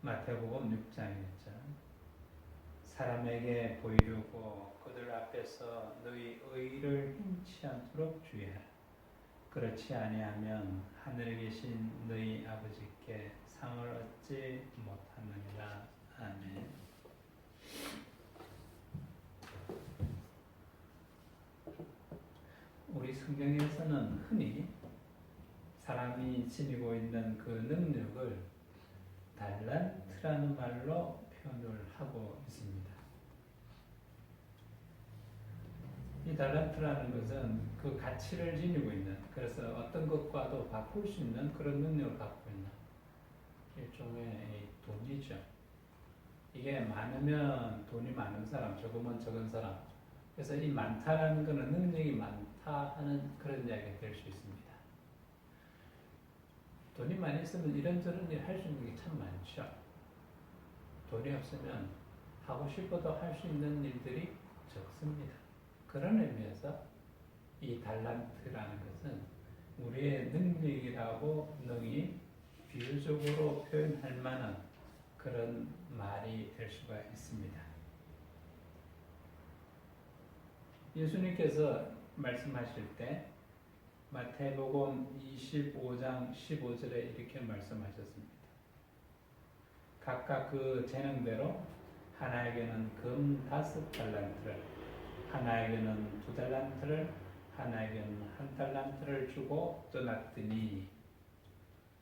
마태복음 6장이었죠. 사람에게 보이려고 그들 앞에서 너희 의를 행치 않도록 주의하라. 그렇지 아니하면 하늘에 계신 너희 아버지께 상을 얻지 못하느니라. 아멘. 우리 성경에서는 흔히 사람이 지니고 있는 그 능력을 달란트라는 말로 표현을 하고 있습니다. 이 달란트라는 것은 그 가치를 지니고 있는, 그래서 어떤 것과도 바꿀 수 있는 그런 능력을 갖고 있는 일종의 돈이죠. 이게 많으면 돈이 많은 사람, 적으면 적은 사람. 그래서 이 많다라는 것은 능력이 많다 하는 그런 이야기가 될 수 있습니다. 돈이 많이 있으면 이런저런 일 할 수 있는 게 참 많죠. 돈이 없으면 하고 싶어도 할 수 있는 일들이 적습니다. 그런 의미에서 이 달란트라는 것은 우리의 능력이라고 능히 비유적으로 표현할 만한 그런 말이 될 수가 있습니다. 예수님께서 말씀하실 때 마태복음 25장 15절에 이렇게 말씀하셨습니다. 각각 그 재능대로 하나에게는 금 5달란트를, 하나에게는 2달란트를, 하나에게는 1달란트를 주고 떠났더니,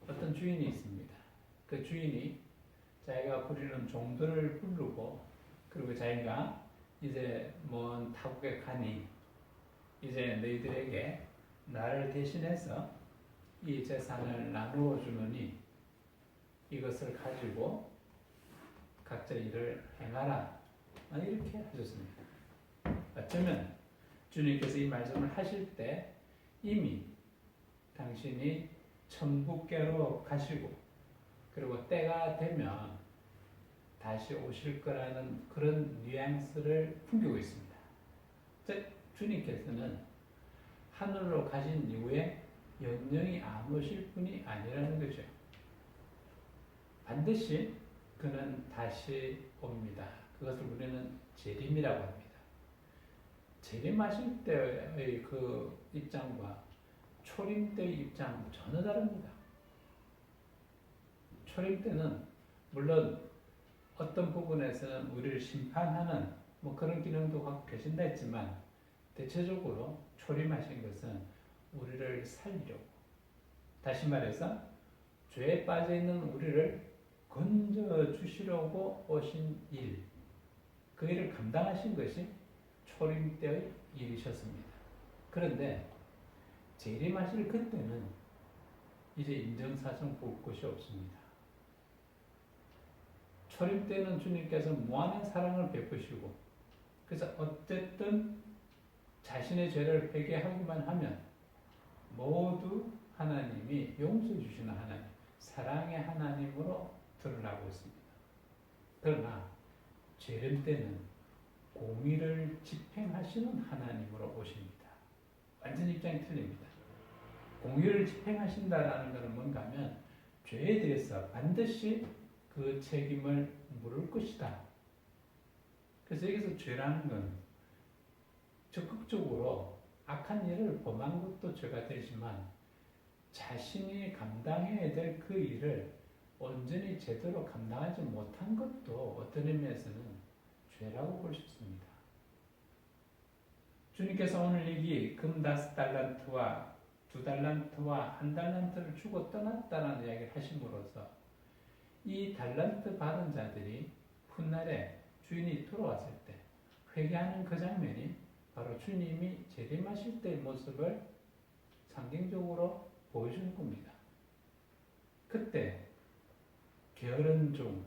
어떤 주인이 있습니다. 그 주인이 자기가 부리는 종들을 부르고, 그리고 자기가 이제 먼 타국에 가니 이제 너희들에게 나를 대신해서 이 재산을 나누어 주노니 이것을 가지고 각자 일을 행하라, 이렇게 하셨습니다. 어쩌면 주님께서 이 말씀을 하실 때 이미 당신이 천국계로 가시고 그리고 때가 되면 다시 오실 거라는 그런 뉘앙스를 풍기고 있습니다. 즉 주님께서는 하늘로 가신 이후에 영영이 안 오실 분이 아니라는 거죠. 반드시 그는 다시 옵니다. 그것을 우리는 재림이라고 합니다. 재림하실 때의 그 입장과 초림 때의 입장 전혀 다릅니다. 초림 때는 물론 어떤 부분에서는 우리를 심판하는 그런 기능도 갖고 계신다 했지만 대체적으로 초림하신 것은 우리를 살리려고, 다시 말해서 죄에 빠져 있는 우리를 건져 주시려고 오신 일, 그 일을 감당하신 것이 초림 때의 일이셨습니다. 그런데 재림하실 그때는 이제 인정사정 볼 것이 없습니다. 초림 때는 주님께서 무한한 사랑을 베푸시고, 그래서 어쨌든 자신의 죄를 회개하기만 하면 모두 하나님이 용서해 주시는 하나님, 사랑의 하나님으로 드러나고 있습니다. 그러나 재림 때는 공의를 집행하시는 하나님으로 오십니다. 완전 입장이 틀립니다. 공의를 집행하신다라는 것은 뭔가 하면 죄에 대해서 반드시 그 책임을 물을 것이다. 그래서 여기서 죄라는 건 적극적으로 악한 일을 범한 것도 죄가 되지만 자신이 감당해야 될 그 일을 온전히 제대로 감당하지 못한 것도 어떤 의미에서는 죄라고 볼 수 있습니다. 주님께서 오늘 여기 금 5달란트와 2달란트와 1달란트를 주고 떠났다는 이야기를 하심으로써 이 달란트 받은 자들이 훗날에 주인이 돌아왔을 때 회개하는 그 장면이 바로 주님이 재림하실 때의 모습을 상징적으로 보여주는 겁니다. 그때 게으른 종,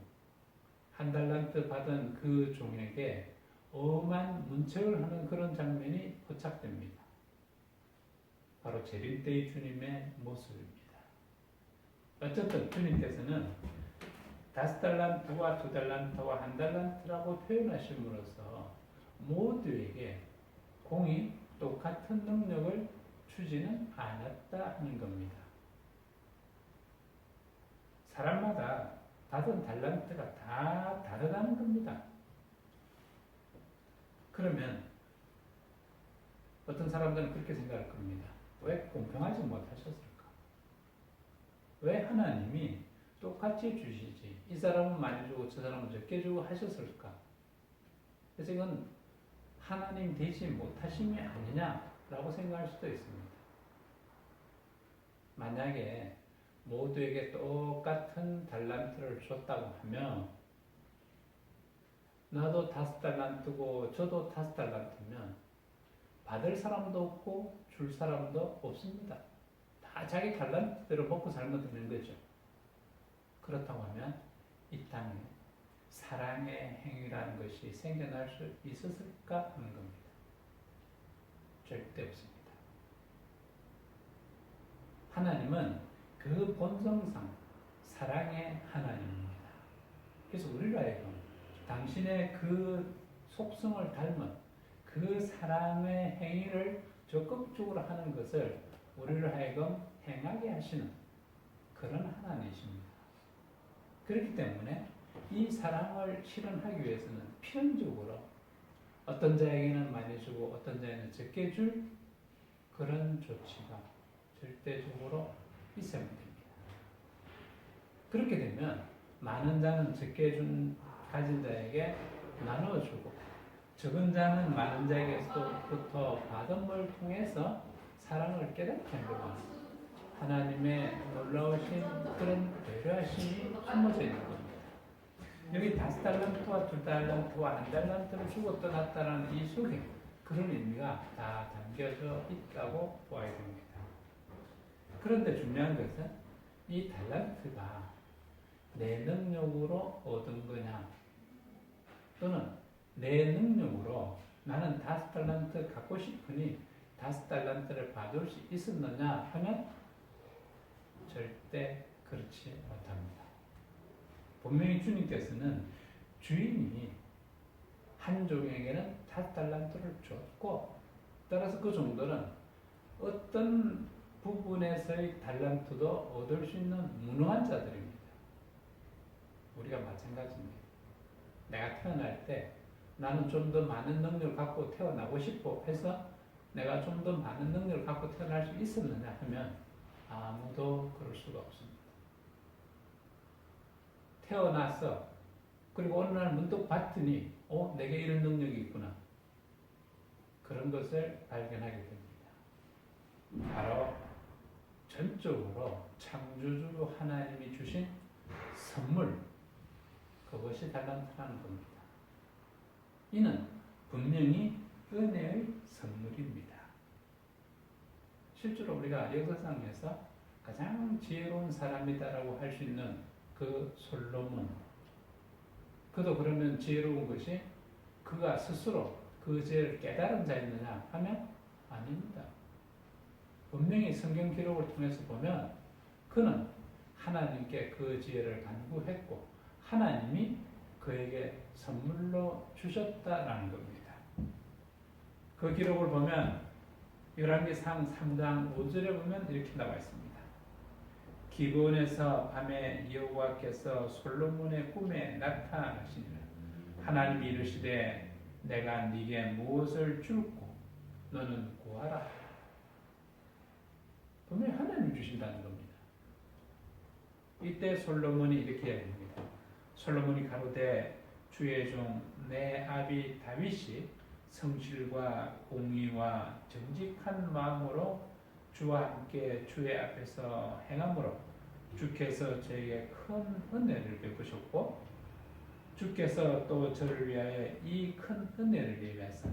1달란트 받은 그 종에게 엄한 문책을 하는 그런 장면이 포착됩니다. 바로 재림 때의 주님의 모습입니다. 어쨌든 주님께서는 5달란트와 2달란트와 1달란트라고 표현하심으로써 모두에게 공이 똑같은 능력을 주지는 않았다 하는 겁니다. 사람마다 받은 달란트가 다 다르다는 겁니다. 그러면 어떤 사람들은 그렇게 생각할 겁니다. 왜 공평하지 못하셨을까? 왜 하나님이 똑같이 주시지? 이 사람은 많이 주고 저 사람은 적게 주고 하셨을까? 그래서 이건 하나님 되지 못하심이 아니냐라고 생각할 수도 있습니다. 만약에 모두에게 똑같은 달란트를 줬다고 하면 나도 5달란트고 저도 5달란트면 받을 사람도 없고 줄 사람도 없습니다. 다 자기 달란트대로 먹고 살면 되는 거죠. 그렇다고 하면 이 땅에 사랑의 행위라는 것이 생겨날 수 있었을까 하는 겁니다. 절대 없습니다. 하나님은 그 본성상 사랑의 하나님입니다. 그래서 우리로 하여금 당신의 그 속성을 닮은 그 사랑의 행위를 적극적으로 하는 것을 우리로 하여금 행하게 하시는 그런 하나님이십니다. 그렇기 때문에 이 사랑을 실현하기 위해서는 필연적으로 어떤 자에게는 많이 주고 어떤 자에게는 적게 줄 그런 조치가 절대적으로 있어야 됩니다. 그렇게 되면 많은 자는 적게 가진 자에게 나누어주고 적은 자는 많은 자에게서부터 받은 걸 통해서 사랑을 깨닫게 하려고 하나님의 놀라우신 그런 배려하심이 숨어져 있는 겁니다. 여기 5달란트와 2달란트와 1달란트를 주고 떠났다는 이 속에 그런 의미가 다 담겨져 있다고 보아야 됩니다. 그런데 중요한 것은 이 달란트가 내 능력으로 얻은 거냐 또는 내 능력으로 나는 5달란트 갖고 싶으니 5달란트를 받을 수 있었느냐 하면 절대 그렇지 못합니다. 분명히 주님께서는 주인이 한 종에게는 5달란트를 줬고 따라서 그 종들은 어떤 부분에서의 달란트도 얻을 수 있는 무능한 자들입니다. 우리가 마찬가지입니다. 내가 태어날 때 나는 좀 더 많은 능력을 갖고 태어나고 싶어 해서 내가 좀 더 많은 능력을 갖고 태어날 수 있었느냐 하면 아무도 그럴 수가 없습니다. 태어나서 그리고 어느 날 문득 봤더니 내게 이런 능력이 있구나. 그런 것을 발견하게 됩니다. 바로 전적으로 창조주 하나님이 주신 선물, 그것이 달란트라는 겁니다. 이는 분명히 은혜의 선물입니다. 실제로 우리가 역사상에서 가장 지혜로운 사람이다라고 할 수 있는 그 솔로몬, 그도 그러면 지혜로운 것이 그가 스스로 그 지혜를 깨달은 자였느냐 하면 아닙니다. 분명히 성경 기록을 통해서 보면 그는 하나님께 그 지혜를 간구했고 하나님이 그에게 선물로 주셨다라는 겁니다. 그 기록을 보면 열왕기상 3장 5절에 보면 이렇게 나와 있습니다. 기브온에서 밤에 여호와께서 솔로몬의 꿈에 나타나시니라. 하나님이 이르시되 내가 네게 무엇을 줄고 너는 구하라. 분명히 하나님이 주신다는 겁니다. 이때 솔로몬이 이렇게 이야기합니다. 솔로몬이 가로되 주의 종 내 아비 다윗이 성실과 공의와 정직한 마음으로 주와 함께 주의 앞에서 행함으로 주께서 저에게 큰 은혜를 베푸셨고 주께서 또 저를 위하여 이 큰 은혜를 위해서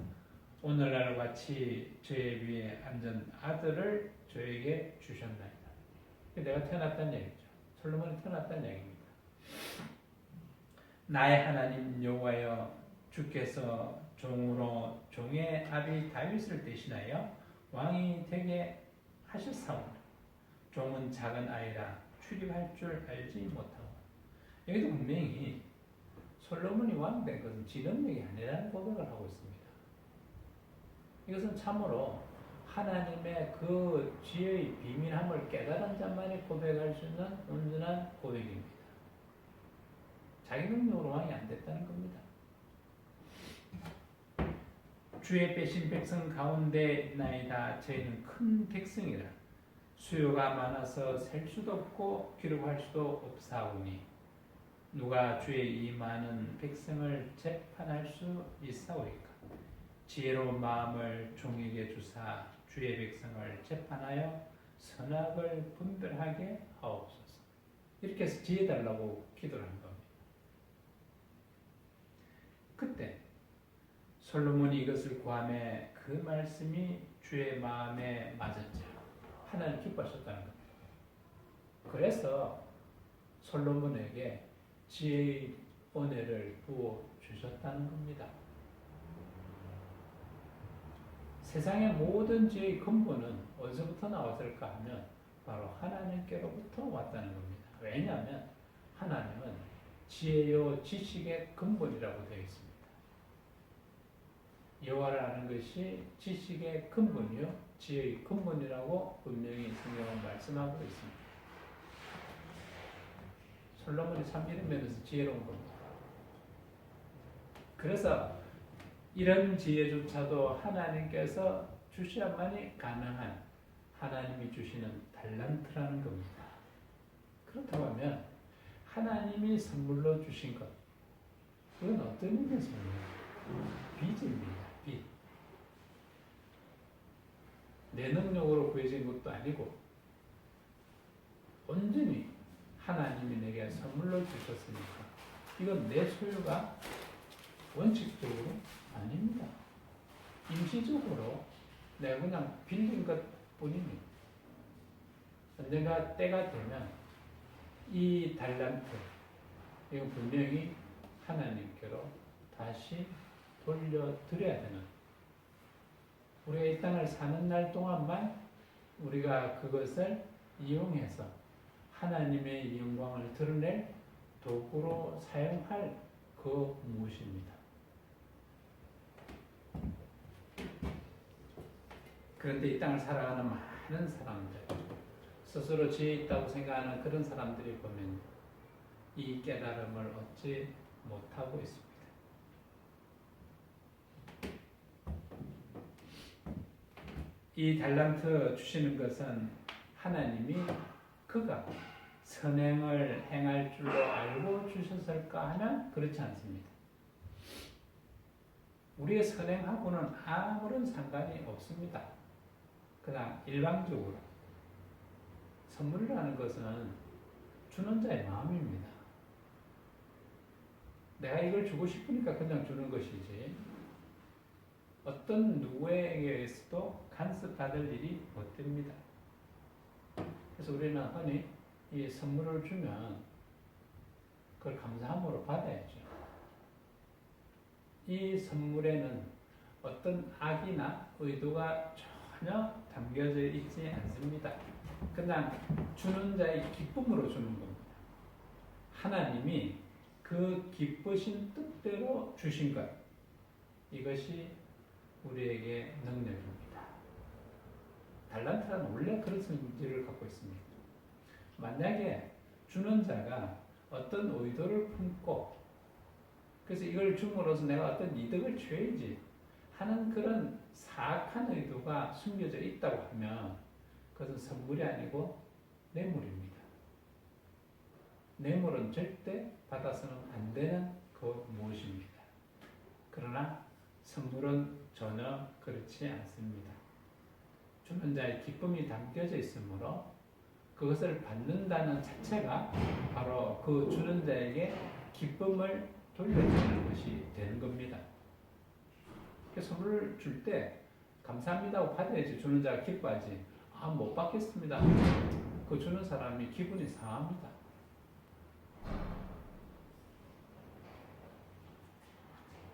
오늘날 같이 저의 위에 앉은 아들을 저에게 주셨나이다. 내가 태어났다는 얘기죠. 솔로몬이 태어났다는 얘기입니다. 나의 하나님 여호와여 주께서 종으로 종의 아비 다윗을 대신하여 왕이 되게 하셨사오니 종은 작은 아이라 출입할 줄 알지 못하고. 여기도 분명히 솔로몬이 왕된 것은 지 능력이 아니라는 고백을 하고 있습니다. 이것은 참으로 하나님의 그 지혜의 비밀함을 깨달은 자만이 고백할 수 있는 온전한 고백입니다. 자기 능력으로 왕이 안 됐다는 겁니다. 주의 빼신 백성 가운데 있나이다. 저희는 큰 백성이라 수요가 많아서 셀 수도 없고 기록할 수도 없사오니 누가 주의 이 많은 백성을 재판할 수 있사오이까. 지혜로운 마음을 종에게 주사 주의 백성을 재판하여 선악을 분별하게 하옵소서. 이렇게 해서 지혜 달라고 기도를 한 겁니다. 그때 솔로몬이 이것을 구하매 그 말씀이 주의 마음에 맞았죠. 하나님 기뻐하셨다는 겁니다. 그래서 솔로몬에게 지혜의 은혜를 부어 주셨다는 겁니다. 세상의 모든 지혜의 근본은 어디서부터 나왔을까 하면 바로 하나님께로부터 왔다는 겁니다. 왜냐하면 하나님은 지혜요 지식의 근본이라고 되어 있습니다. 여호와를 아는 것이 지식의 근본이요 지혜의 근본이라고 분명히 성경은 말씀하고 있습니다. 솔로몬이 참 이런 면에서 지혜로운 겁니다. 그래서 이런 지혜조차도 하나님께서 주셔야만이 가능한 하나님이 주시는 달란트라는 겁니다. 그렇다고 하면 하나님이 선물로 주신 것, 그건 어떤 의미에서입니까? 빚입니다. 빚. 내 능력으로 구해진 것도 아니고 온전히 하나님이 내게 선물로 주셨으니까 이건 내 소유가 원칙적으로 아닙니다. 임시적으로 내가 그냥 빌린 것 뿐입니다. 언젠가 때가 되면 이 달란트, 이건 분명히 하나님께로 다시 돌려드려야 되는, 우리가 이 땅을 사는 날 동안만 우리가 그것을 이용해서 하나님의 영광을 드러낼 도구로 사용할 그 무엇입니다. 그런데 이 땅을 살아가는 많은 사람들, 스스로 지혜 있다고 생각하는 그런 사람들이 보면 이 깨달음을 얻지 못하고 있습니다. 이 달란트 주시는 것은 하나님이 그가 선행을 행할 줄로 알고 주셨을까 하면 그렇지 않습니다. 우리의 선행하고는 아무런 상관이 없습니다. 그냥 일방적으로 선물이라는 것은 주는 자의 마음입니다. 내가 이걸 주고 싶으니까 그냥 주는 것이지 어떤 누구에게서도 간섭받을 일이 못 됩니다. 그래서 우리는 흔히 이 선물을 주면 그걸 감사함으로 받아야죠. 이 선물에는 어떤 악이나 의도가 전혀 담겨져 있지 않습니다. 그냥 주는 자의 기쁨으로 주는 겁니다. 하나님이 그 기쁘신 뜻대로 주신 것, 이것이 우리에게 능력입니다. 달란트는 원래 그런 성질을 갖고 있습니다. 만약에 주는 자가 어떤 의도를 품고 그래서 이걸 줌으로써 내가 어떤 이득을 취해야지 하는 그런 사악한 의도가 숨겨져 있다고 하면 그것은 선물이 아니고 뇌물입니다. 뇌물은 절대 받아서는 안 되는 그 무엇입니다. 그러나 선물은 전혀 그렇지 않습니다. 주는 자의 기쁨이 담겨져 있으므로 그것을 받는다는 자체가 바로 그 주는 자에게 기쁨을 돌려주는 것이 되는 겁니다. 선물을 줄 때 감사합니다 하고 받아야지 주는 자가 기뻐하지. 아, 못 받겠습니다. 그 주는 사람이 기분이 상합니다.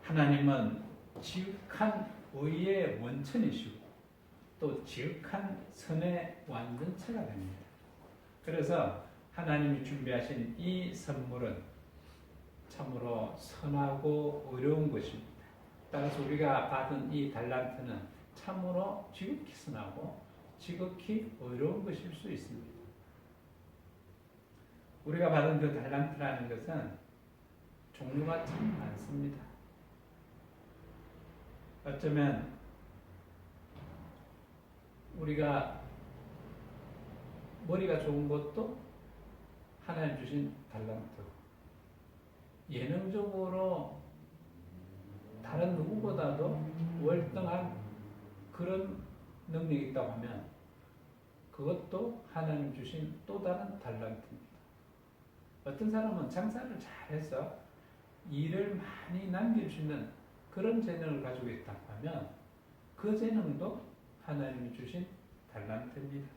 하나님은 지극한 의의 원천이시고 또 지극한 선의 완전체가 됩니다. 그래서 하나님이 준비하신 이 선물은 참으로 선하고 어려운 것입니다. 따라서 우리가 받은 이 달란트는 참으로 지극히 선하고 지극히 어려운 것일 수 있습니다. 우리가 받은 그 달란트라는 것은 종류가 참 많습니다. 어쩌면 우리가 머리가 좋은 것도 하나님 주신 달란트, 예능적으로 다른 누구보다도 월등한 그런 능력이 있다고 하면 그것도 하나님 주신 또 다른 달란트입니다. 어떤 사람은 장사를 잘해서 일을 많이 남길 수 있는 그런 재능을 가지고 있다고 하면 그 재능도 하나님이 주신 달란트입니다.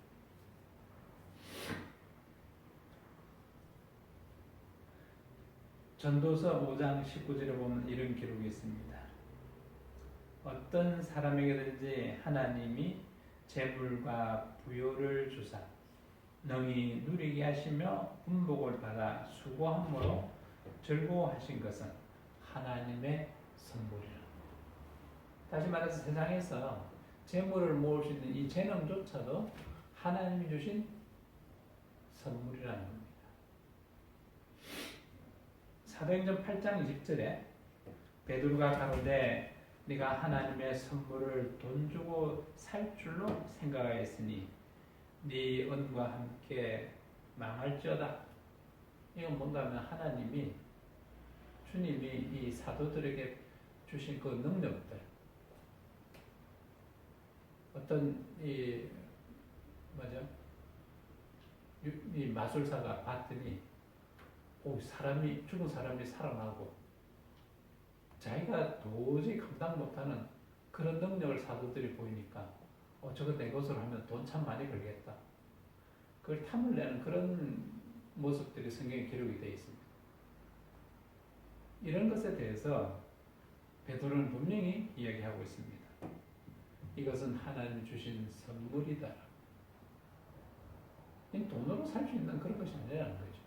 전도서 5장 19절에 보면 이런 기록이 있습니다. 어떤 사람에게든지 하나님이 재물과 부요를 주사 능히 누리게 하시며 분복을 받아 수고함으로 즐거워하신 것은 하나님의 선물이라. 다시 말해서 세상에서 재물을 모을 수 있는 이 재능조차도 하나님이 주신 선물이라는 겁니다. 사도행전 8장 20절에 베드로가 가로되 네가 하나님의 선물을 돈 주고 살 줄로 생각하였으니 네 은과 함께 망할지어다. 이건 뭔가 하면 하나님이 주님이 이 사도들에게 주신 그 능력들, 어떤 이 마술사가 봤더니 사람이 죽은 사람이 살아나고 자기가 도저히 감당 못하는 그런 능력을 사도들이 보이니까 저거 내 것으로 하면 돈 참 많이 벌겠다. 그걸 탐을 내는 그런 모습들이 성경에 기록이 되어 있습니다. 이런 것에 대해서 베드로는 분명히 이야기하고 있습니다. 이것은 하나님이 주신 선물이다. 돈으로 살 수 있는 그런 것이 아니라는 거죠.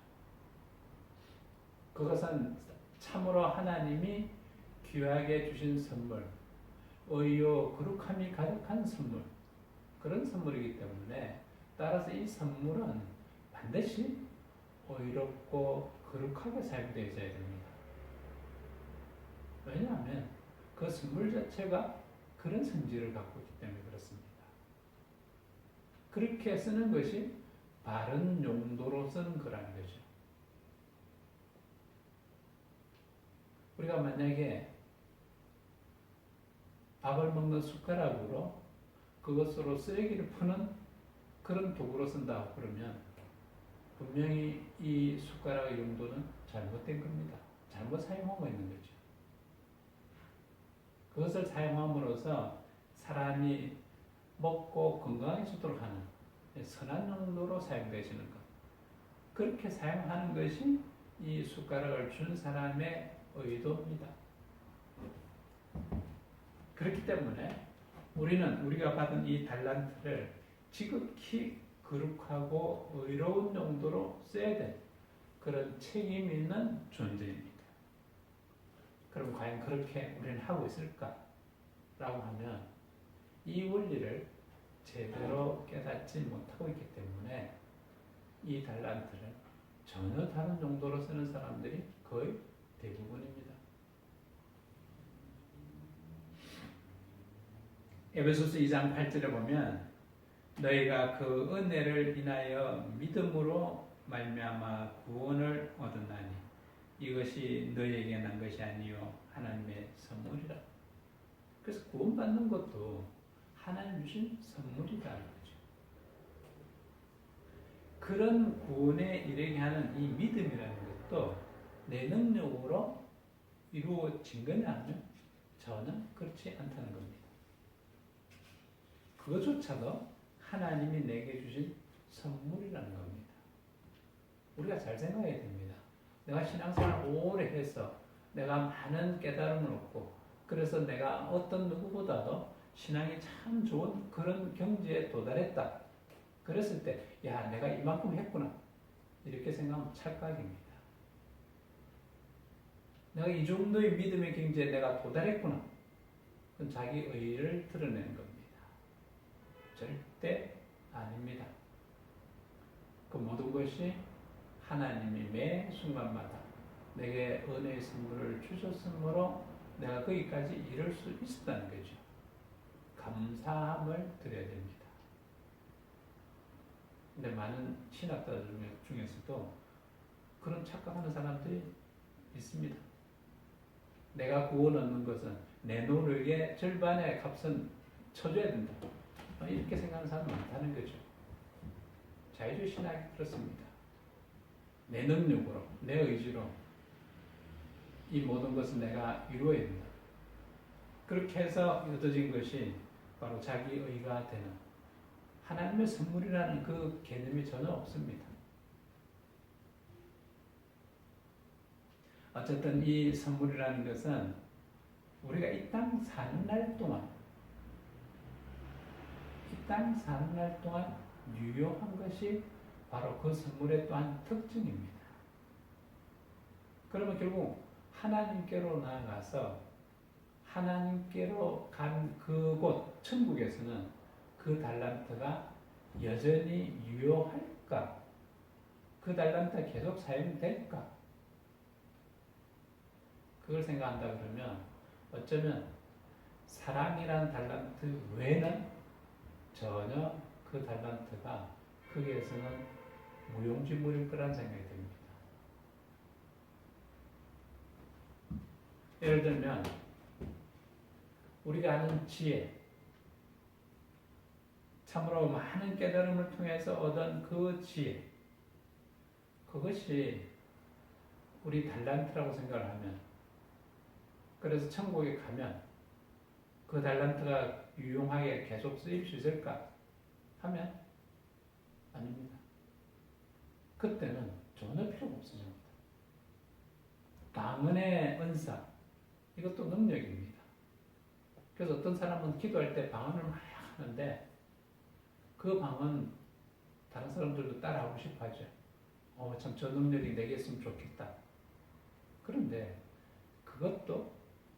그것은 참으로 하나님이 귀하게 주신 선물, 의요 거룩함이 가득한 선물, 그런 선물이기 때문에 따라서 이 선물은 반드시 의롭고 거룩하게 사용되어야 됩니다. 왜냐하면 그 선물 자체가 그런 성질을 갖고 있기 때문에 그렇습니다. 그렇게 쓰는 것이 바른 용도로 쓰는 거라는 거죠. 우리가 만약에 밥을 먹는 숟가락으로 그것으로 쓰레기를 푸는 그런 도구로 쓴다 그러면 분명히 이 숟가락의 용도는 잘못된 겁니다. 잘못 사용하고 있는 거죠. 그것을 사용함으로써 사람이 먹고 건강해지도록 하는 선한 용도로 사용되시는 것. 그렇게 사용하는 것이 이 숟가락을 준 사람의 의도입니다. 그렇기 때문에 우리는 우리가 받은 이 달란트를 지극히 거룩하고 의로운 용도로 써야 될 그런 책임 있는 존재입니다. 그럼 과연 그렇게 우리는 하고 있을까? 라고 하면 이 원리를 제대로 깨닫지 못하고 있기 때문에 이 달란트를 전혀 다른 용도로 쓰는 사람들이 거의 대부분입니다. 에베소서 2장 8절에 보면 너희가 그 은혜를 인하여 믿음으로 말미암아 구원을 얻었나니 이것이 너희에게 난 것이 아니요 하나님의 선물이라. 그래서 구원받는 것도 하나님 주신 선물이라는 거죠. 그런 구원에 이르게 하는 이 믿음이라는 것도 내 능력으로 이루어진 거냐 하면 전혀 그렇지 않다는 겁니다. 그것조차도 하나님이 내게 주신 선물이라는 겁니다. 우리가 잘 생각해야 됩니다. 내가 신앙생활 오래 해서 내가 많은 깨달음을 얻고 그래서 내가 어떤 누구보다도 신앙이 참 좋은 그런 경지에 도달했다. 그랬을 때 야 내가 이만큼 했구나 이렇게 생각하면 착각입니다. 내가 이 정도의 믿음의 경지에 내가 도달했구나. 그건 자기 의의를 드러내는 겁니다. 절대 아닙니다. 그 모든 것이 하나님이 매 순간마다 내게 은혜의 선물을 주셨으므로 내가 거기까지 이룰 수 있었다는 거죠. 감사함을 드려야 됩니다. 근데 많은 신학자들 중에서도 그런 착각하는 사람들이 있습니다. 내가 구원 얻는 것은 내 노력의 절반의 값은 쳐줘야 된다. 이렇게 생각하는 사람이 많다는 거죠. 자유주의 신학이 그렇습니다. 내 능력으로, 내 의지로 이 모든 것은 내가 이루어야 된다. 그렇게 해서 얻어진 것이 바로 자기 의가 되는 하나님의 선물이라는 그 개념이 전혀 없습니다. 어쨌든 이 선물이라는 것은 우리가 이 땅 사는 날 동안 유효한 것이 바로 그 선물의 또한 특징입니다. 그러면 결국 하나님께로 나아가서 하나님께로 간 그곳 천국에서는 그 달란트가 여전히 유효할까? 그 달란트가 계속 사용될까? 그걸 생각한다 그러면 어쩌면 사랑이란 달란트 외에는 전혀 그 달란트가 거기에서는 무용지물일 거란 생각이 듭니다. 예를 들면 우리가 아는 지혜, 참으로 많은 깨달음을 통해서 얻은 그 지혜, 그것이 우리 달란트라고 생각을 하면, 그래서 천국에 가면 그 달란트가 유용하게 계속 쓰일 수 있을까 하면 아닙니다. 그때는 전혀 필요가 없어집니다. 방언의 은사, 이것도 능력입니다. 그래서 어떤 사람은 기도할 때 방언을 막 하는데 그 방언 다른 사람들도 따라하고 싶어 하죠. 참 저 능력이 내게 있으면 좋겠다. 그런데 그것도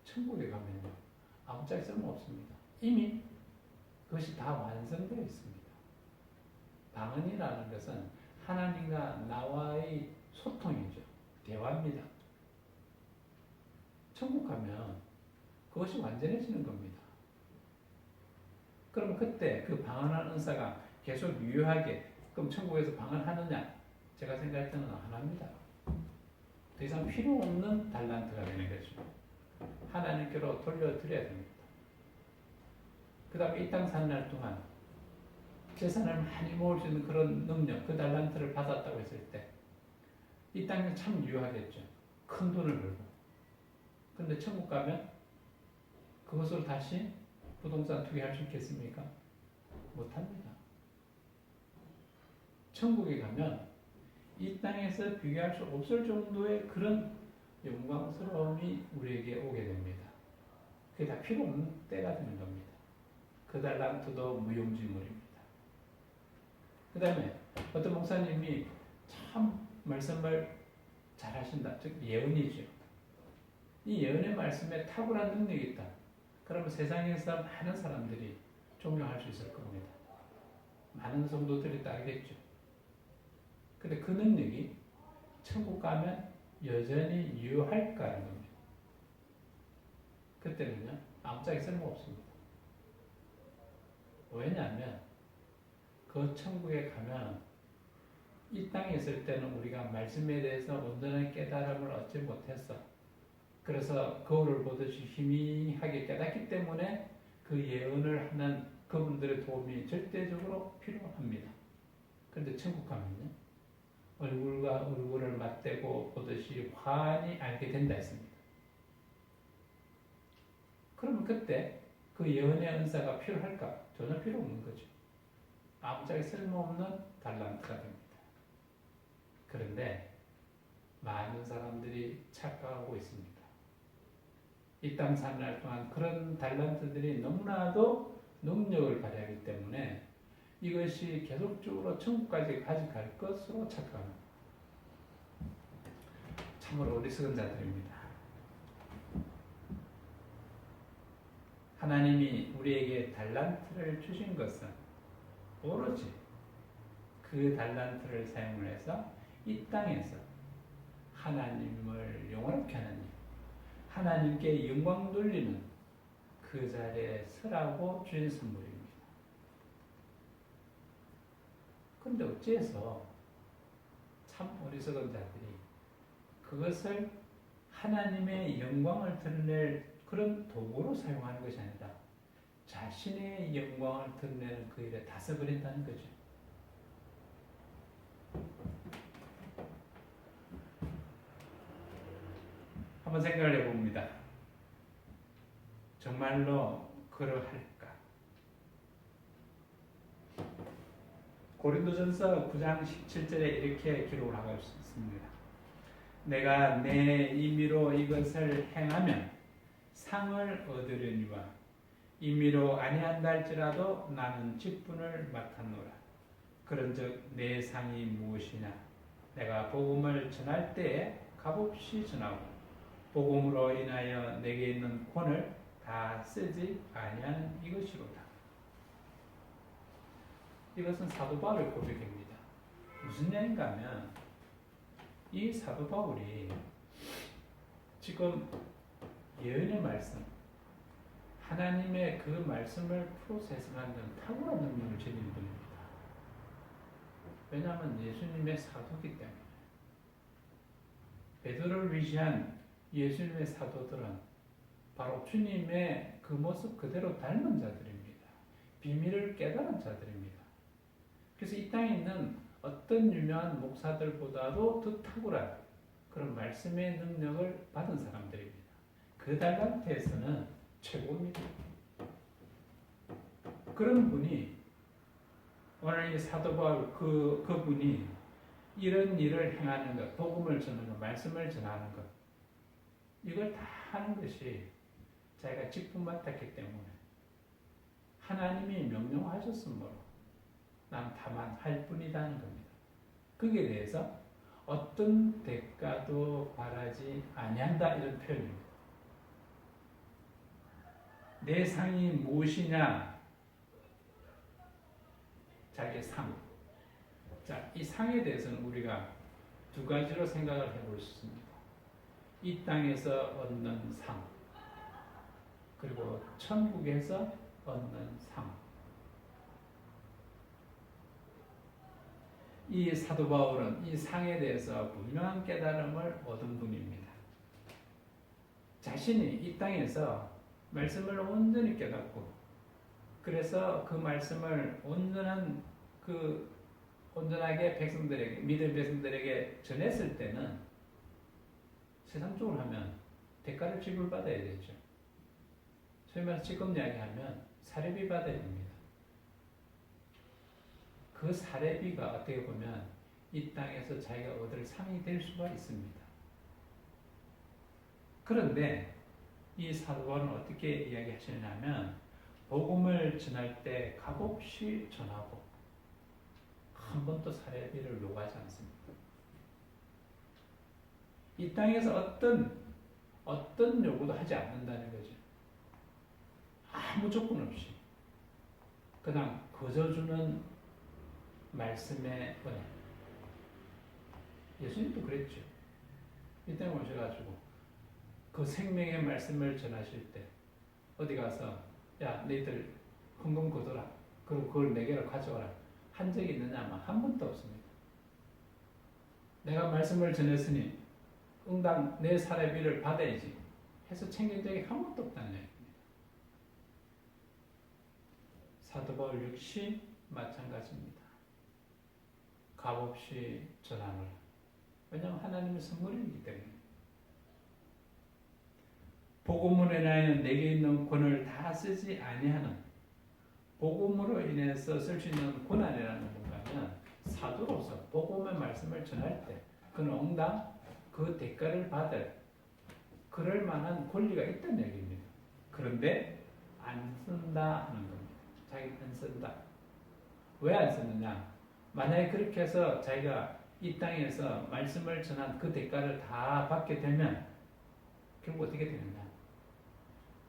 천국에 가면요, 아무짝에 쓸모없습니다. 이미 그것이 다 완성되어 있습니다. 방언이라는 것은 하나님과 나와의 소통이죠. 대화입니다. 천국 가면 그것이 완전해지는 겁니다. 그럼 그때 그 방언하는 은사가 계속 유효하게, 그럼 천국에서 방언하느냐? 제가 생각할 때는 안 합니다. 더 이상 필요 없는 달란트가 되는 거죠. 하나님께로 돌려드려야 됩니다. 그 다음에 이 땅 사는 날 동안 재산을 많이 모을 수 있는 그런 능력, 그 달란트를 받았다고 했을 때 이 땅에 참 유효하겠죠. 큰 돈을 벌고. 그런데 천국 가면 그것으로 다시 부동산 투기할 수 있겠습니까? 못합니다. 천국에 가면 이 땅에서 비교할 수 없을 정도의 그런 영광스러움이 우리에게 오게 됩니다. 그게 다 필요 없는 때가 되는 겁니다. 그 달란트도 무용지물입니다. 그 다음에 어떤 목사님이 참 말씀을 잘 하신다. 즉 예언이죠. 이 예언의 말씀에 탁월한 능력이 있다. 그러면 세상에서 많은 사람들이 존경할 수 있을 겁니다. 많은 성도들이 따르겠죠. 근데 그 능력이 천국 가면 여전히 유효할까라는 겁니다. 그때는요, 아무짝에 쓸모없습니다. 왜냐하면 그 천국에 가면 이 땅에 있을 때는 우리가 말씀에 대해서 온전한 깨달음을 얻지 못했어. 그래서 거울을 보듯이 희미하게 깨닫기 때문에 그 예언을 하는 그분들의 도움이 절대적으로 필요합니다. 그런데 천국 가면요, 얼굴과 얼굴을 맞대고 보듯이 환히 알게 된다 했습니다. 그러면 그때 그 예언의 은사가 필요할까? 전혀 필요 없는 거죠. 아무짝에 쓸모없는 달란트가 됩니다. 그런데 많은 사람들이 착각하고 있습니다. 이 땅 사는 날 동안 그런 달란트들이 너무나도 능력을 발휘하기 때문에 이것이 계속적으로 천국까지 가져갈 것으로 착각합니다. 참으로 어리석은 자들입니다. 하나님이 우리에게 달란트를 주신 것은 오로지 그 달란트를 사용을 해서 이 땅에서 하나님을 영원롭게 하는 일, 하나님께 영광 돌리는 그 자리에 서라고 주신 선물입니다. 그런데 어째서 참 어리석은 자들이 그것을 하나님의 영광을 드러낼 그런 도구로 사용하는 것이 아니라 자신의 영광을 드러내는 그 일에 다 써버린다는 거죠. 한번 생각을 해봅니다. 정말로 그러할까? 고린도전서 9장 17절에 이렇게 기록을 하고 있습니다. 내가 내 임의로 이것을 행하면 상을 얻으려니와 임의로 아니한다 할지라도 나는 직분을 맡았노라. 그런즉 내 상이 무엇이냐? 내가 복음을 전할 때에 값없이 전하고 복음으로 인하여 내게 있는 권을 다 쓰지 아니하는 이것이로다. 이것은 사도 바울의 고백입니다. 무슨 얘기인가 하면 이 사도 바울이 지금 예언의 말씀, 하나님의 그 말씀을 프로세스하는 탁월한 능력을 지닌 분입니다. 왜냐하면 예수님의 사도이기 때문에. 베드로를 위시한 예수님의 사도들은 바로 주님의 그 모습 그대로 닮은 자들입니다. 비밀을 깨달은 자들입니다. 그래서 이 땅에 있는 어떤 유명한 목사들보다도 더 탁월한 그런 말씀의 능력을 받은 사람들입니다. 그 달란트에서는 최고입니다. 그런 분이 오늘 이 사도 바울 그분이 이런 일을 행하는 것, 복음을 전하는 것, 말씀을 전하는 것, 이걸 다 하는 것이 자기가 직분 맡았기 때문에 하나님이 명령하셨으므로 난 다만 할 뿐이라는 겁니다. 거기에 대해서 어떤 대가도 바라지 아니한다 이런 표현입니다. 내 상이 무엇이냐? 자기의 상. 자, 이 상에 대해서는 우리가 두 가지로 생각을 해볼 수 있습니다. 이 땅에서 얻는 상, 그리고 천국에서 얻는 상. 이 사도 바울은 이 상에 대해서 분명한 깨달음을 얻은 분입니다. 자신이 이 땅에서 말씀을 온전히 깨닫고 그래서 그 말씀을 온전하게 백성들에게, 믿을 백성들에게 전했을 때는 세상적으로 하면 대가를 지불받아야 되죠. 소위 말해서 지금 이야기하면 사례비 받아야 됩니다. 그 사례비가 어떻게 보면 이 땅에서 자기가 얻을 상이 될 수가 있습니다. 그런데 이 사도 바울은 어떻게 이야기하시냐면 복음을 전할 때 값없이 전하고 한 번도 사례비를 요구하지 않습니다. 이 땅에서 어떤 요구도 하지 않는다는 거죠. 아무 조건 없이 그냥 거저주는 말씀의 은혜. 예수님도 그랬죠. 이 땅에 오셔가지고 그 생명의 말씀을 전하실 때 어디 가서 야 너희들 헌금 거둬라. 그리고 그걸 내게로 가져와라. 한 적이 있느냐면 한 번도 없습니다. 내가 말씀을 전했으니 응당 내 사례비를 받아야지 해서 챙긴 적이 한 번도 없다는 얘기입니다. 사도 바울 역시 마찬가지입니다. 값없이 전하노라. 왜냐하면 하나님의 선물이기 때문에. 복음으로 인하여 내게 있는 권을 다 쓰지 아니하는, 복음으로 인해서 쓸 수 있는 권한이라는 뭔가는 사도로서 복음의 말씀을 전할 때 그는 응당 그 대가를 받을 그럴 만한 권리가 있다는 얘기입니다. 그런데 안 쓴다 하는 겁니다. 자기는 안 쓴다. 왜 안 쓰느냐? 만약에 그렇게 해서 자기가 이 땅에서 말씀을 전한 그 대가를 다 받게 되면 결국 어떻게 되느냐?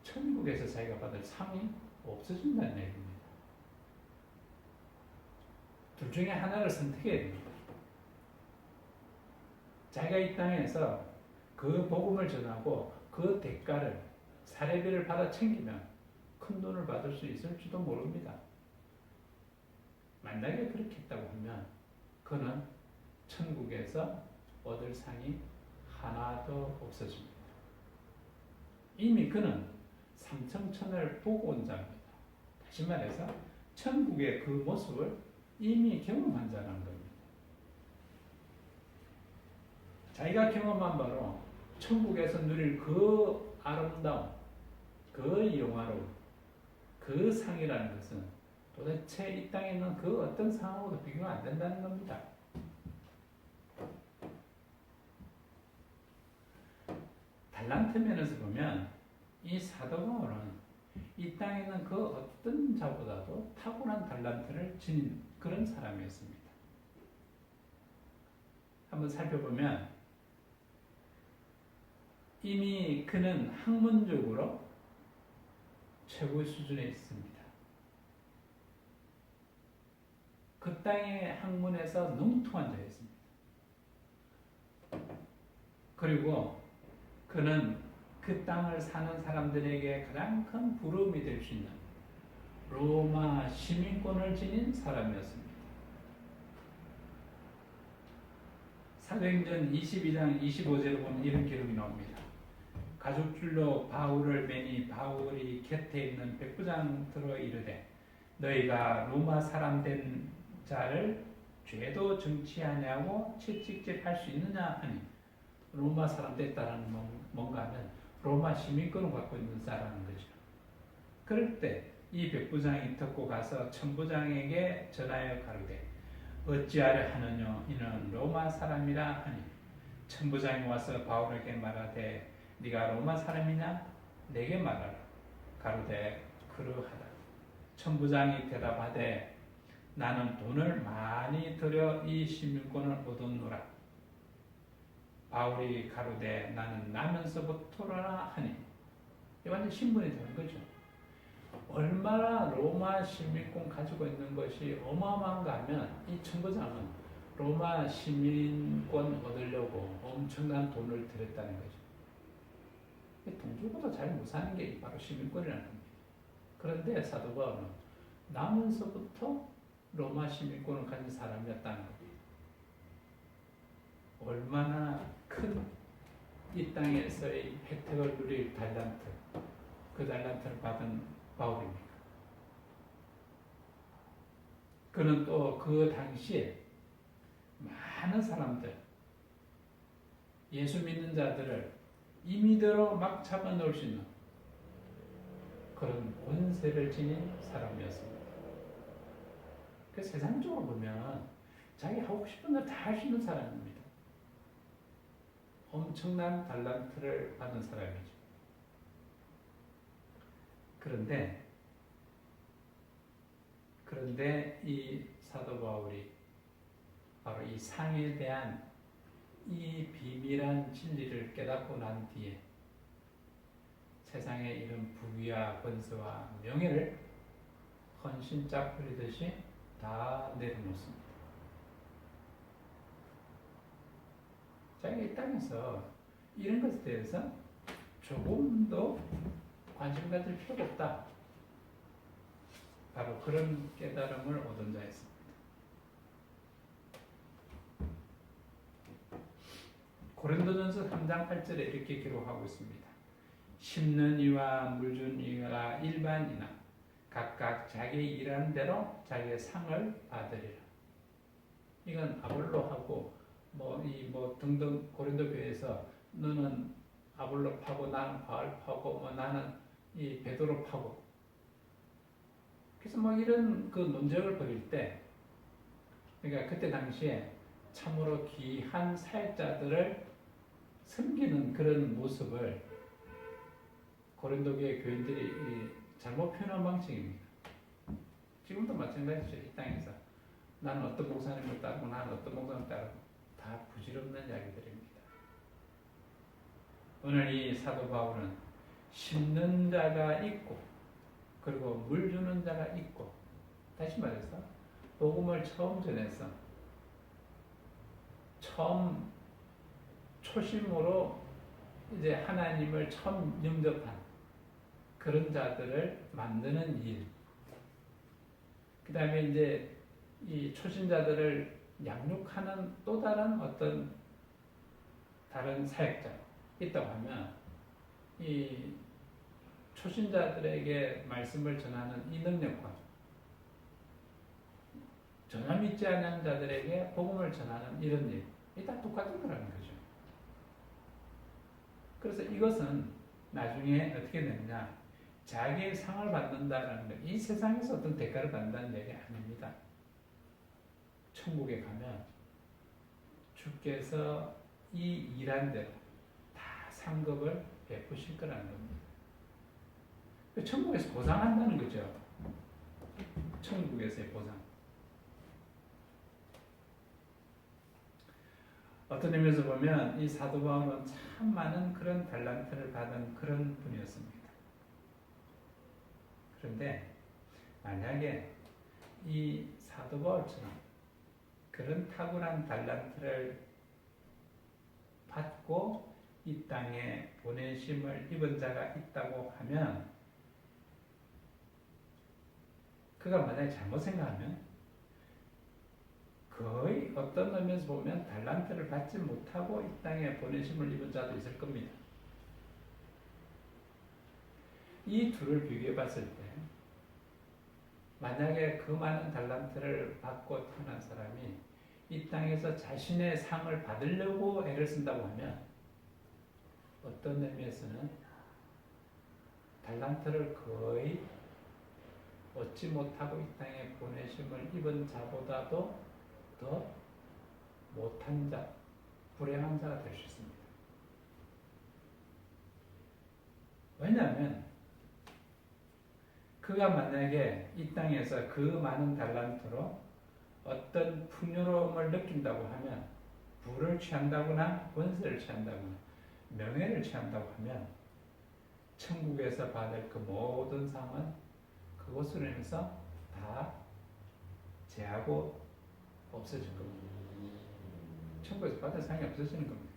천국에서 자기가 받을 상이 없어진다는 얘기입니다. 둘 중에 하나를 선택해야 됩니다. 자기가 이 땅에서 그 복음을 전하고 그 대가를 사례비를 받아 챙기면 큰 돈을 받을 수 있을지도 모릅니다. 만약에 그렇게 했다고 하면 그는 천국에서 얻을 상이 하나도 없어집니다. 이미 그는 삼천천을 보고 온 자입니다. 다시 말해서 천국의 그 모습을 이미 경험한 자라는 겁니다. 자기가 경험한 바로 천국에서 누릴 그 아름다움, 그 영화로움, 그 상이라는 것은 도대체 이 땅에 있는 그 어떤 상하고도 비교가 안 된다는 겁니다. 달란트 면에서 보면 이 사도 바울은 이 땅에 있는 그 어떤 자보다도 탁월한 달란트를 지닌 그런 사람이었습니다. 한번 살펴보면 이미 그는 학문적으로 최고의 수준에 있습니다. 그 땅의 학문에서 능통한 자였습니다. 그리고 그는 그 땅을 사는 사람들에게 가장 큰 부러움이 될 수 있는 로마 시민권을 지닌 사람이었습니다. 사도행전 22장 25절에 보면 이런 기록이 나옵니다. 가죽줄로 바울을 매니 바울이 곁에 있는 백부장 들어 이르되 너희가 로마 사람 된 자를 죄도 정치하냐고 채찍질할 수 있느냐 하니 로마 사람 됐다는 뭔가 하면 로마 시민권을 갖고 있는 자라는 거죠. 그럴 때 이 백부장이 듣고 가서 천부장에게 전하여 가로되 어찌하려 하느냐 이는 로마 사람이라 하니 천부장이 와서 바울에게 말하되 네가 로마 사람이냐 내게 말하라 가로되 그러하다. 천부장이 대답하되 나는 돈을 많이 들여 이 시민권을 얻었노라. 바울이 가로되 나는 나면서부터라 하니 이 완전 신분이 되는 거죠. 얼마나 로마 시민권 가지고 있는 것이 어마어마한가 하면 이 천부장은 로마 시민권 얻으려고 엄청난 돈을 들였다는 거죠. 돈 주고도 잘 못 사는 게 바로 시민권이라는 겁니다. 그런데 사도 바울은 나면서부터 로마 시민권을 가진 사람이었다는 겁니다. 얼마나 큰 이 땅에서의 혜택을 누릴 달란트, 그 달란트를 받은 바울입니까? 그는 또 그 당시에 많은 사람들, 예수 믿는 자들을 임의대로 막 잡아놓을 수 있는 그런 권세를 지닌 사람이었습니다. 그 세상적으로 보면 자기 하고 싶은 걸 다 할 수 있는 사람입니다. 엄청난 달란트를 받은 사람이죠. 그런데 이 사도 바울이 바로 이 상에 대한 이 비밀한 진리를 깨닫고 난 뒤에 세상에 이런 부귀와 권세와 명예를 헌신짝 뿌리듯이 다 내려놓습니다. 자기가 이 땅에서 이런 것에 대해서 조금도 관심 가질 필요가 없다. 바로 그런 깨달음을 얻은 자였습니다. 고린도전서 3장 8절에 이렇게 기록하고 있습니다. 심는 이와 물준 이가 일반이나 각각 자기 일하는 대로 자기의 상을 받으리라. 이건 아볼로하고 등등 고린도 교회에서 너는 아볼로 파고 나는 바울 파고 나는 이 베드로 파고 그래서 이런 그 논쟁을 벌일 때 그러니까 그때 당시에 참으로 귀한 사역자들을 섬기는 그런 모습을 고린도 교회 교인들이 잘못 표현한 방식입니다. 지금도 마찬가지죠. 이 땅에서 나는 어떤 목사님을 따르고 나는 어떤 목사님을 따르고 다 부질없는 이야기들입니다. 오늘 이 사도 바울은 심는 자가 있고 그리고 물 주는 자가 있고 다시 말해서 복음을 처음 전해서 처음 초심으로 이제 하나님을 처음 영접한 그런 자들을 만드는 일. 그 다음에 이제 이 초신자들을 양육하는 또 다른 어떤 다른 사역자가 있다고 하면 이 초신자들에게 말씀을 전하는 이 능력과 전혀 믿지 않는 자들에게 복음을 전하는 이런 일, 이 다 똑같은 거라는 거죠. 그래서 이것은 나중에 어떻게 되느냐, 자기의 상을 받는다라는 것, 이 세상에서 어떤 대가를 받는다는 얘기 아닙니다. 천국에 가면 주께서 이 일한 대로 다 상급을 베푸실 거라는 겁니다. 천국에서 보상한다는 거죠. 천국에서의 보상. 어떤 의미에서 보면 이 사도 바울은 참 많은 그런 달란트를 받은 그런 분이었습니다. 그런데 만약에 이 사도 바울처럼 그런 탁월한 달란트를 받고 이 땅에 보내심을 입은 자가 있다고 하면, 그가 만약에 잘못 생각하면 거의 어떤 의미에서 보면 달란트를 받지 못하고 이 땅에 보내심을 입은 자도 있을 겁니다. 이 둘을 비교해 봤을 때 만약에 그 많은 달란트를 받고 태어난 사람이 이 땅에서 자신의 상을 받으려고 애를 쓴다고 하면 어떤 의미에서는 달란트를 거의 얻지 못하고 이 땅에 보내심을 입은 자보다도 더 못한 자, 불행한 자가 될 수 있습니다. 왜냐하면 그가 만약에 이 땅에서 그 많은 달란트로 어떤 풍요로움을 느낀다고 하면, 부를 취한다거나 권세를 취한다거나 명예를 취한다고 하면 천국에서 받을 그 모든 상은 그것으로 인해서 다 제하고 없어질 겁니다. 천국에서 받을 상이 없어지는 겁니다.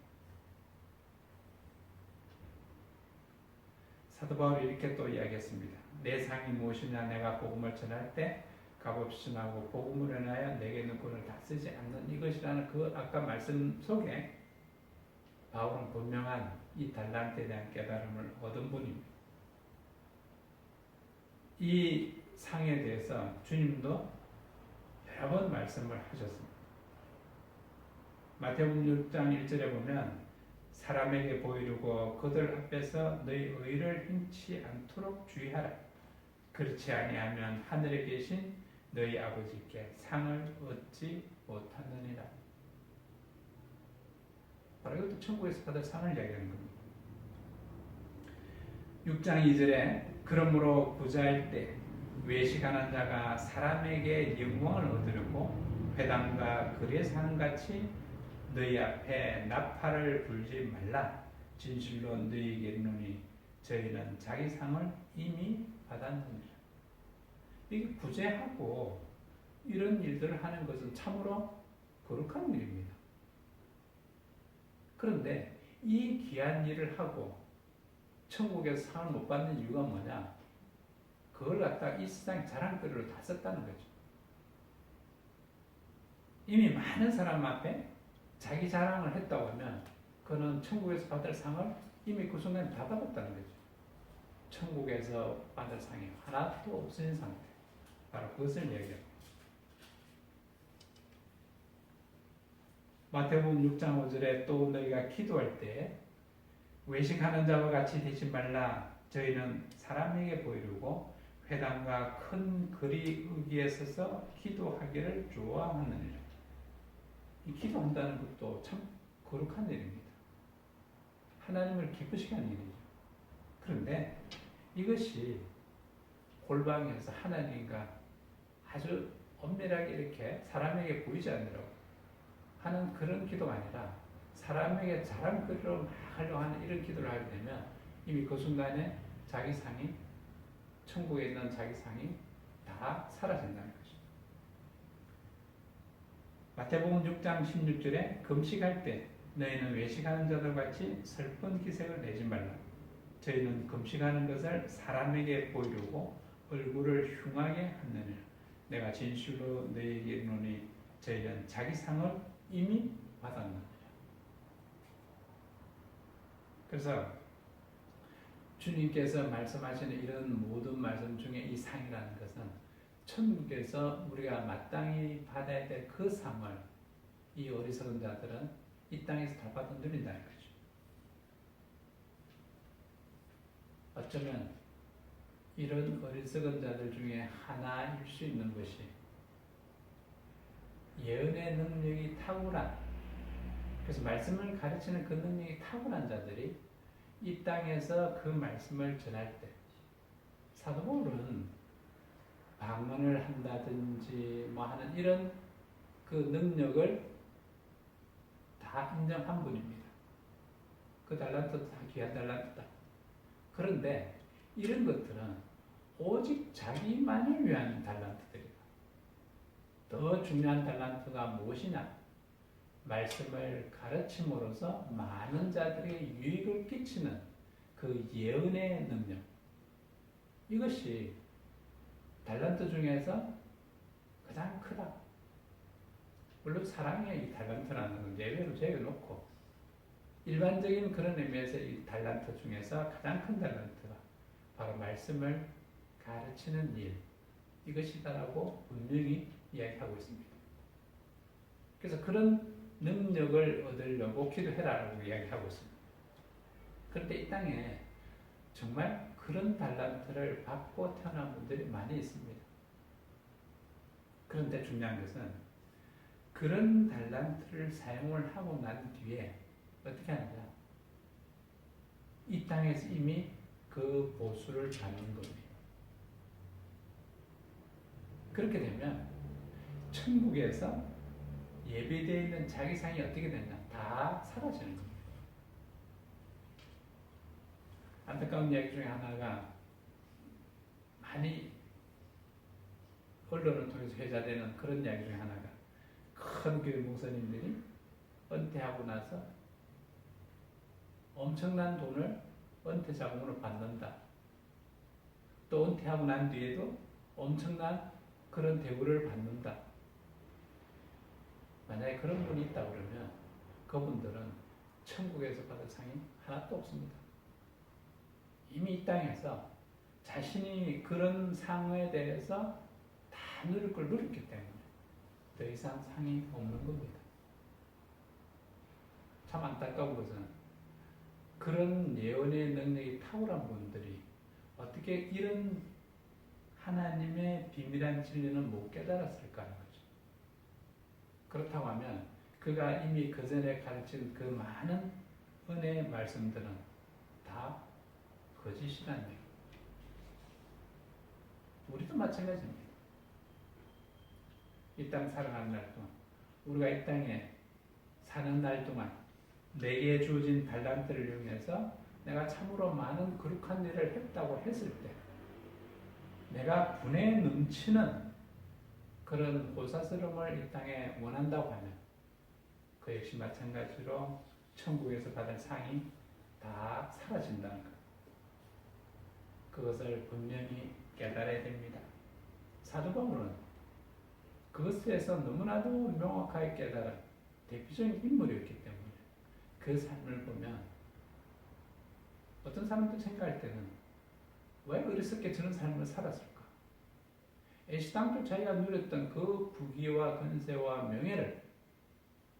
사도 바울이 이렇게 또 이야기했습니다. 내 상이 무엇이냐? 내가 복음을 전할 때 값없이나고 복음을 인하여 내게 있는 권을 다 쓰지 않는 이것이라는 그 아까 말씀 속에 바울은 분명한 이 달란트에 대한 깨달음을 얻은 분입니다. 이 상에 대해서 주님도 여러 번 말씀을 하셨습니다. 마태복음 6장 1절에 보면 사람에게 보이려고 그들 앞에서 너희 의를 흠치 않도록 주의하라. 그렇지 아니하면 하늘에 계신 너희 아버지께 상을 얻지 못하느니라. 바로 이것도 천국에서 받을 상을 이야기하는 겁니다. 6장 2절에 그러므로 부자일 때 외식하는 자가 사람에게 영광을 얻으려고 회당과 거리에 사는 같이 너희 앞에 나팔을 불지 말라. 진실로 너희에게 이르노니 저희는 자기 상을 이미 받았느니라. 이게 부재하고 이런 일들을 하는 것은 참으로 거룩한 일입니다. 그런데 이 귀한 일을 하고 천국에서 상을 못 받는 이유가 뭐냐? 그걸 갖다 이 세상 자랑거리로 다 썼다는 거죠. 이미 많은 사람 앞에 자기 자랑을 했다고 하면 그는 천국에서 받을 상을 이미 그 순간에 다 받았다는 거죠. 천국에서 받을 상이 하나도 없어진 상태. 바로 그것을 얘기합니다. 마태복음 6장 5절에 또 너희가 기도할 때 외식하는 자와 같이 되지 말라. 저희는 사람에게 보이려고 회당과 큰 거리 의기에 서서 기도하기를 좋아하느니라. 이 기도한다는 것도 참 거룩한 일입니다. 하나님을 기쁘시게 하는 일이죠. 그런데 이것이 골방에서 하나님과 아주 엄밀하게 이렇게 사람에게 보이지 않으려고 하는 그런 기도가 아니라 사람에게 자랑거리로 막 하려고 하는 이런 기도를 하게 되면 이미 그 순간에 자기 상이, 천국에 있는 자기 상이 다 사라진다는 것입니다. 마태복음 6장 16절에 금식할 때 너희는 외식하는 자들 같이 슬픈 기색을 내지 말라. 저희는 금식하는 것을 사람에게 보이려고 얼굴을 흉하게 하느니라. 내가 진실로 너희에게 이르노니 저희는 자기 상을 이미 받았느니라. 그래서 주님께서 말씀하시는 이런 모든 말씀 중에 이 상이라는 것은 천국에서 우리가 마땅히 받아야 될 그 상을 이 어리석은 자들은 이 땅에서 다 받아 누린다는 거죠. 어쩌면 이런 어리석은 자들 중에 하나일 수 있는 것이 예언의 능력이 탁월한, 그래서 말씀을 가르치는 그 능력이 탁월한 자들이 이 땅에서 그 말씀을 전할 때, 사도 바울은 방언을 한다든지 뭐 하는 이런 그 능력을 다 인정한 분입니다. 그 달란트도 다 귀한 달란트다. 그런데 이런 것들은 오직 자기만을 위한 달란트들이다. 더 중요한 달란트가 무엇이냐? 말씀을 가르침으로써 많은 자들에게 유익을 끼치는 그 예언의 능력. 이것이 달란트 중에서 가장 크다. 물론 사랑의 이 달란트라는 건 예외로 제거놓고 일반적인 그런 의미에서 이 달란트 중에서 가장 큰 달란트가 바로 말씀을 가르치는 일, 이것이다라고 분명히 이야기하고 있습니다. 그래서 그런 능력을 얻으려고 기도해라라고 이야기하고 있습니다. 그런데 이 땅에 정말 그런 달란트를 받고 태어난 분들이 많이 있습니다. 그런데 중요한 것은 그런 달란트를 사용을 하고 난 뒤에 어떻게 하느냐? 이 땅에서 이미 그 보수를 받는 겁니다. 그렇게 되면 천국에서 예비되어 있는 자기 상이 어떻게 되냐? 다 사라지는 겁니다. 안타까운 이야기 중에 하나가 많이 언론을 통해서 회자되는 그런 이야기 중에 하나가 큰 교회 목사님들이 은퇴하고 나서 엄청난 돈을 은퇴 자금으로 받는다. 또 은퇴하고 난 뒤에도 엄청난 그런 대우를 받는다. 만약에 그런 분이 있다 그러면 그분들은 천국에서 받을 상이 하나도 없습니다. 이미 이 땅에서 자신이 그런 상에 대해서 다 누릴 걸 누렸기 때문에 더 이상 상이 없는 겁니다. 참 안타까운 것은 그런 예언의 능력이 탁월한 분들이 어떻게 이런 하나님의 비밀한 진리는 못 깨달았을까 하는 거죠. 그렇다고 하면 그가 이미 그 전에 가르친 그 많은 은혜의 말씀들은 다 거짓이라는 얘기입니다. 우리도 마찬가지입니다. 이 땅 살아가는 날 동안, 우리가 이 땅에 사는 날 동안 내게 주어진 달란트를 이용해서 내가 참으로 많은 거룩한 일을 했다고 했을 때 내가 분에 넘치는 그런 호사스러움을 이 땅에 원한다고 하면 그 역시 마찬가지로 천국에서 받을 상이 다 사라진다는 것. 그것을 분명히 깨달아야 됩니다. 사도 바울은 그것에서 너무나도 명확하게 깨달은 대표적인 인물이었기 때문에 그 삶을 보면 어떤 사람도 생각할 때는 왜 어리석게 저런 삶을 살았을까? 애시당초 자기가 누렸던 그 부귀와 권세와 명예를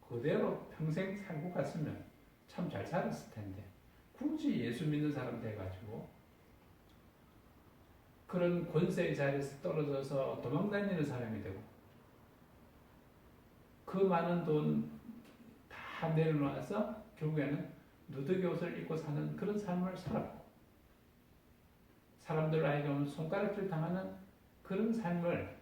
그대로 평생 살고 갔으면 참 잘 살았을 텐데 굳이 예수 믿는 사람 돼가지고 그런 권세의 자리에서 떨어져서 도망다니는 사람이 되고 그 많은 돈 다 내려놔서 결국에는 누더기 옷을 입고 사는 그런 삶을 살았고 사람들 하여금 손가락질 당하는 그런 삶을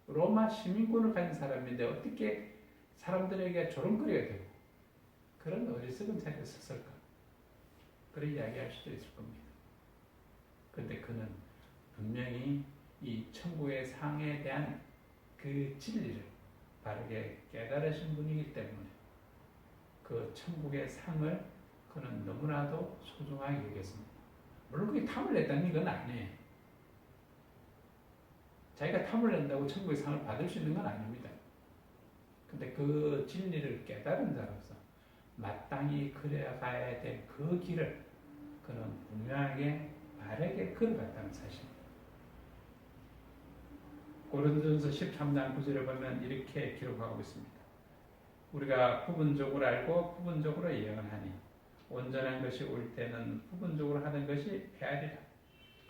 로마 시민권을 가진 사람인데 어떻게 사람들에게 조롱거리가 되고 그런 어리석은 자리에 섰을까? 그런 이야기할 수도 있을 겁니다. 그런데 그는 분명히 이 천국의 상에 대한 그 진리를 바르게 깨달으신 분이기 때문에 그 천국의 상을 그는 너무나도 소중하게 여겼습니다. 물론 그게 탐을 냈다는 건 아니에요. 자기가 탐을 낸다고 천국의 상을 받을 수 있는 건 아닙니다. 근데 그 진리를 깨달은 자로서 마땅히 걸어가야 될 그 길을 그는 분명하게 바르게 걸어갔다는 사실입니다. 고린도전서 13장 9절에 보면 이렇게 기록하고 있습니다. 우리가 부분적으로 알고 부분적으로 예언하니 온전한 것이 올 때는 부분적으로 하는 것이 헤아리라.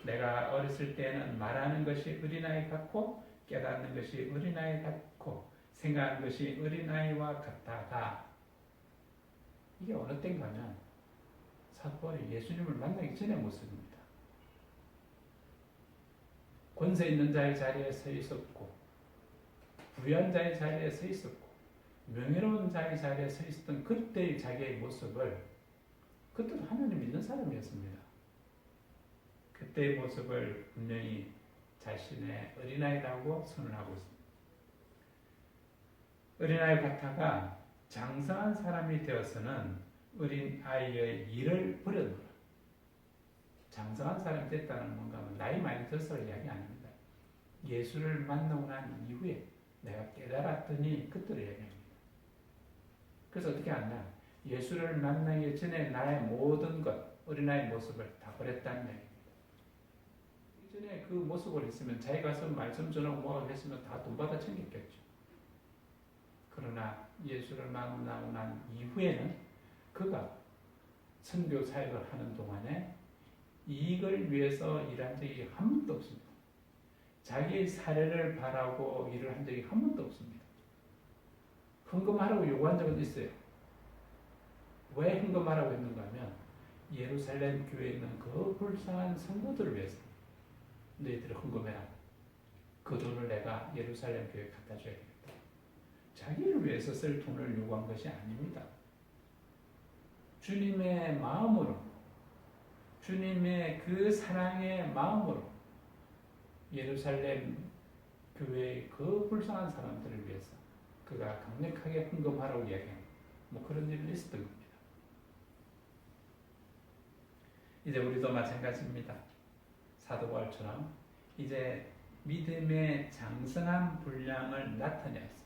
내가 어렸을 때는 말하는 것이 어린아이 같고 깨닫는 것이 어린아이 같고 생각하는 것이 어린아이와 같다가 이게 어느 때인가 하면 사도 바울이 예수님을 만나기 전의 모습입니다. 권세 있는 자의 자리에 서 있었고 부유한 자의 자리에 서 있었고 명예로운 자의 자리에 서 있었던 그때의 자기의 모습을 그때도 하나님 믿는 사람이었습니다. 그때의 모습을 분명히 자신의 어린아이라고 선언하고 있습니다. 어린아이 같다가 장성한 사람이 되어서는 어린아이의 일을 버려놓으라. 장성한 사람이 됐다는 뭔가 나이 많이 들어서의 이야기 아닙니다. 예수를 만나고 난 이후에 내가 깨달았더니 그때를 얘기합니다. 그래서 어떻게 하냐? 예수를 만나기 전에 나의 모든 것, 어린아이 모습을 다 버렸다는 얘기입니다. 이전에 그 모습을 했으면 자기 가서 말씀 전하고 뭐하고 했으면 다 돈 받아 챙겼겠죠. 그러나 예수를 만나고 난 이후에는 그가 선교 사역을 하는 동안에 이익을 위해서 일한 적이 한 번도 없습니다. 자기의 사례를 바라고 일을 한 적이 한 번도 없습니다. 헌금하라고 요구한 적은 있어요. 왜 헌금하라고 했는가 하면 예루살렘 교회에 있는 그 불쌍한 성도들을 위해서 너희들이 헌금해라. 그 돈을 내가 예루살렘 교회에 갖다 줘야 되겠다. 자기를 위해서 쓸 돈을 요구한 것이 아닙니다. 주님의 마음으로, 주님의 그 사랑의 마음으로 예루살렘 교회의 그 불쌍한 사람들을 위해서 그가 강력하게 헌금하라고 이야기합니다. 뭐 그런 일이 있었던 겁니다. 이제 우리도 마찬가지입니다. 사도 바울처럼 이제 믿음의 장성한 분량을 나타내서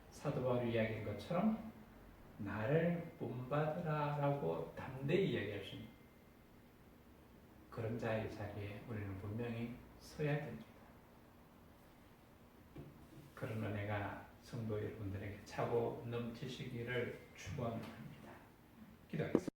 사도 바울이 이야기한 것처럼 나를 본받으라라고 담대히 이야기할 수 있는 그런 자의 자리에 우리는 분명히 서야 됩니다. 그런 은혜가 성도 여러분들에게 차고 넘치시기를 축원합니다. 기도하겠습니다.